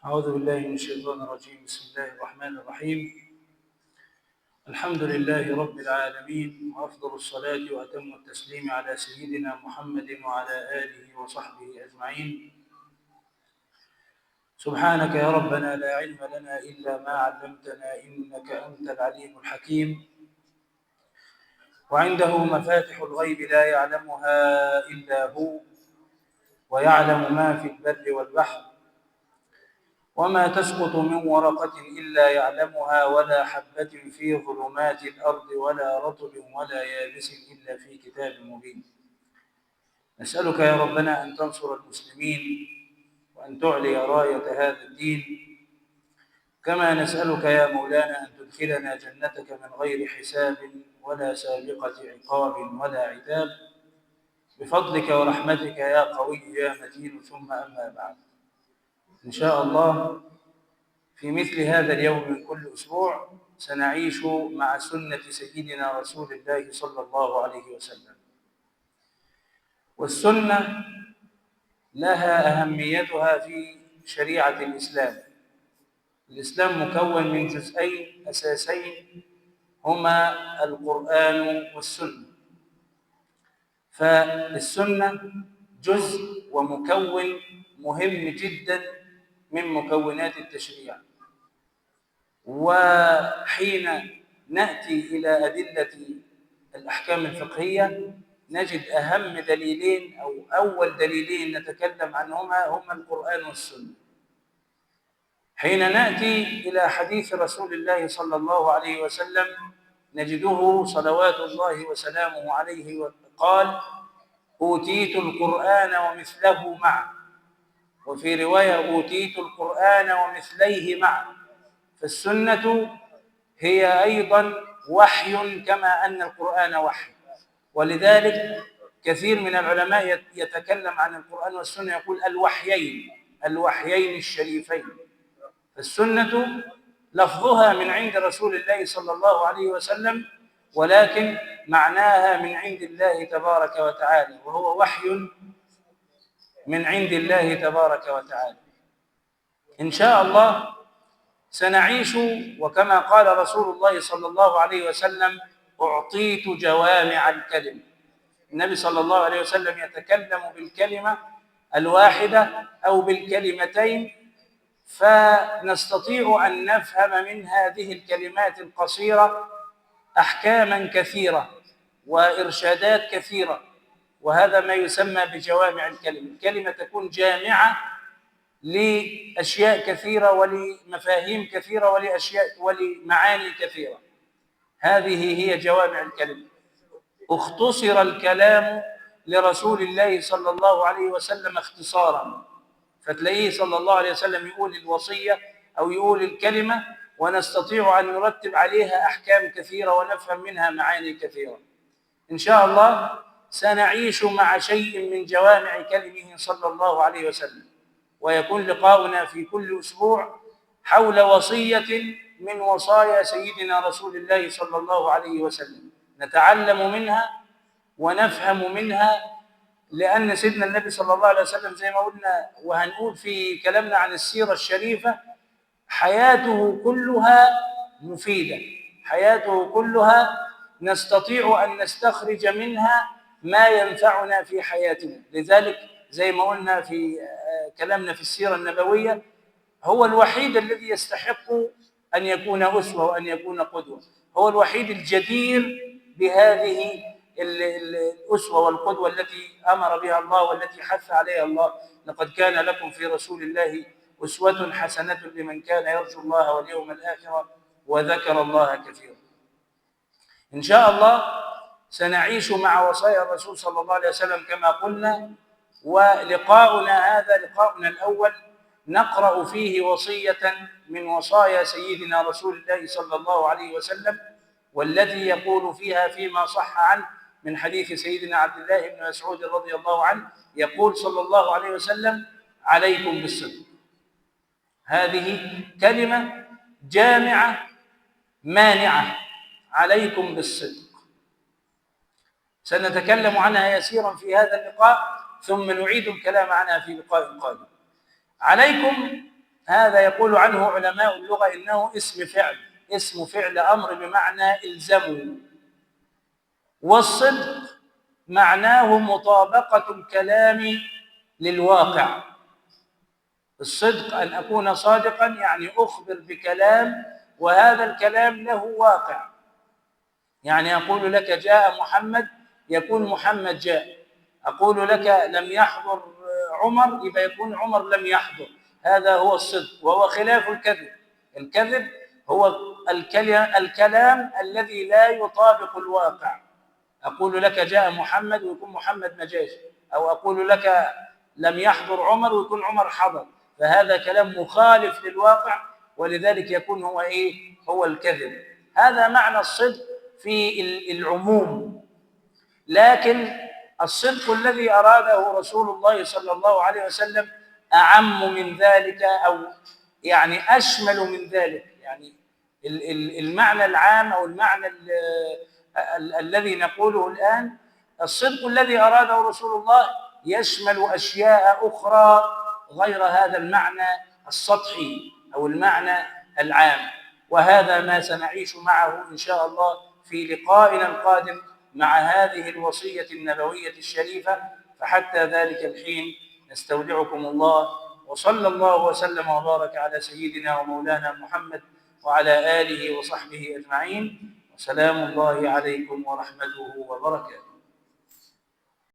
أعوذ بالله من الشيطان الرجيم. بسم الله الرحمن الرحيم. الحمد لله رب العالمين، وأفضل الصلاة وأتم التسليم على سيدنا محمد وعلى آله وصحبه أجمعين. سبحانك يا ربنا لا علم لنا إلا ما علمتنا، إنك أنت العليم الحكيم. وعنده مفاتح الغيب لا يعلمها إلا هو، ويعلم ما في البر والبحر، وما تسقط من ورقة إلا يعلمها، ولا حبة في ظلمات الأرض ولا رطب ولا يابس إلا في كتاب مبين. نسألك يا ربنا أن تنصر المسلمين وأن تعلي راية هذا الدين، كما نسألك يا مولانا أن تدخلنا جنتك من غير حساب ولا سابقة عقاب ولا عتاب، بفضلك ورحمتك يا قوي يا متين. ثم أما بعد، إن شاء الله في مثل هذا اليوم من كل أسبوع سنعيش مع سنة سيدنا رسول الله صلى الله عليه وسلم. والسنة لها أهميتها في شريعة الإسلام. الإسلام مكون من جزئين أساسين هما القرآن والسنة، فالسنة جزء ومكون مهم جدا من مكونات التشريع. وحين نأتي إلى أدلة الأحكام الفقهية نجد أهم دليلين أو أول دليلين نتكلم عنهما هما القرآن والسنة. حين نأتي إلى حديث رسول الله صلى الله عليه وسلم نجده صلوات الله وسلامه عليه قال: أوتيت القرآن ومثله معه، وفي رواية أوتيت القرآن ومثليه معه. فالسنة هي أيضا وحي كما أن القرآن وحي، ولذلك كثير من العلماء يتكلم عن القرآن والسنة يقول الوحيين الشريفين. فالسنة لفظها من عند رسول الله صلى الله عليه وسلم، ولكن معناها من عند الله تبارك وتعالى، وهو وحي من عند الله تبارك وتعالى. إن شاء الله سنعيش وكما قال رسول الله صلى الله عليه وسلم: أعطيت جوامع الكلم. النبي صلى الله عليه وسلم يتكلم بالكلمة الواحدة أو بالكلمتين، فنستطيع أن نفهم من هذه الكلمات القصيرة أحكاما كثيرة وإرشادات كثيرة، وهذا ما يسمى بجوامع الكلم. الكلمة تكون جامعة لأشياء كثيرة ولمفاهيم كثيرة ولمعاني كثيرة. هذه هي جوامع الكلم. اختصر الكلام لرسول الله صلى الله عليه وسلم اختصارا، فتلاقيه صلى الله عليه وسلم يقول الوصية أو يقول الكلمة ونستطيع أن نرتب عليها أحكام كثيرة ونفهم منها معاني كثيرة. إن شاء الله سنعيش مع شيء من جوامع كلمه صلى الله عليه وسلم، ويكون لقاؤنا في كل أسبوع حول وصية من وصايا سيدنا رسول الله صلى الله عليه وسلم، نتعلم منها ونفهم منها، لأن سيدنا النبي صلى الله عليه وسلم زي ما قلنا وهنقول في كلامنا عن السيرة الشريفة حياته كلها مفيدة، حياته كلها نستطيع أن نستخرج منها ما ينفعنا في حياتنا. لذلك زي ما قلنا في كلامنا في السيرة النبوية هو الوحيد الذي يستحق أن يكون أسوة وأن يكون قدوة، هو الوحيد الجدير بهذه الأسوة والقدوة التي أمر بها الله والتي حث عليها الله: لقد كان لكم في رسول الله أسوة حسنة لمن كان يرجو الله واليوم الآخر وذكر الله كثيرا. إن شاء الله سنعيش مع وصايا الرسول صلى الله عليه وسلم كما قلنا، ولقاؤنا هذا لقاؤنا الأول نقرأ فيه وصية من وصايا سيدنا رسول الله صلى الله عليه وسلم، والذي يقول فيها فيما صح عنه من حديث سيدنا عبد الله بن مسعود رضي الله عنه، يقول صلى الله عليه وسلم: عليكم بالصدق. هذه كلمة جامعة مانعة، عليكم بالصدق. سنتكلم عنها يسيرا في هذا اللقاء ثم نعيد الكلام عنها في لقاء قادم. عليكم هذا يقول عنه علماء اللغة إنه اسم فعل أمر بمعنى الزموا. والصدق معناه مطابقة الكلام للواقع. الصدق أن أكون صادقا، يعني أخبر بكلام وهذا الكلام له واقع. يعني أقول لك جاء محمد، يكون محمد جاء. أقول لك لم يحضر عمر، يبقى يكون عمر لم يحضر. هذا هو الصدق، وهو خلاف الكذب. الكذب هو الكلام الذي لا يطابق الواقع. أقول لك جاء محمد ويكون محمد ما جاش، أو أقول لك لم يحضر عمر ويكون عمر حضر، فهذا كلام مخالف للواقع، ولذلك يكون هو إيه؟ هو الكذب. هذا معنى الصدق في العموم. لكن الصدق الذي أراده رسول الله صلى الله عليه وسلم أعم من ذلك، أو يعني أشمل من ذلك. يعني المعنى العام أو المعنى الذي نقوله الآن، الصدق الذي أراده رسول الله يشمل أشياء أخرى غير هذا المعنى السطحي أو المعنى العام. وهذا ما سنعيش معه إن شاء الله في لقائنا القادم مع هذه الوصية النبوية الشريفة. فحتى ذلك الحين نستودعكم الله، وصلى الله وسلم وبارك على سيدنا ومولانا محمد وعلى آله وصحبه أجمعين. وسلام الله عليكم ورحمته وبركاته.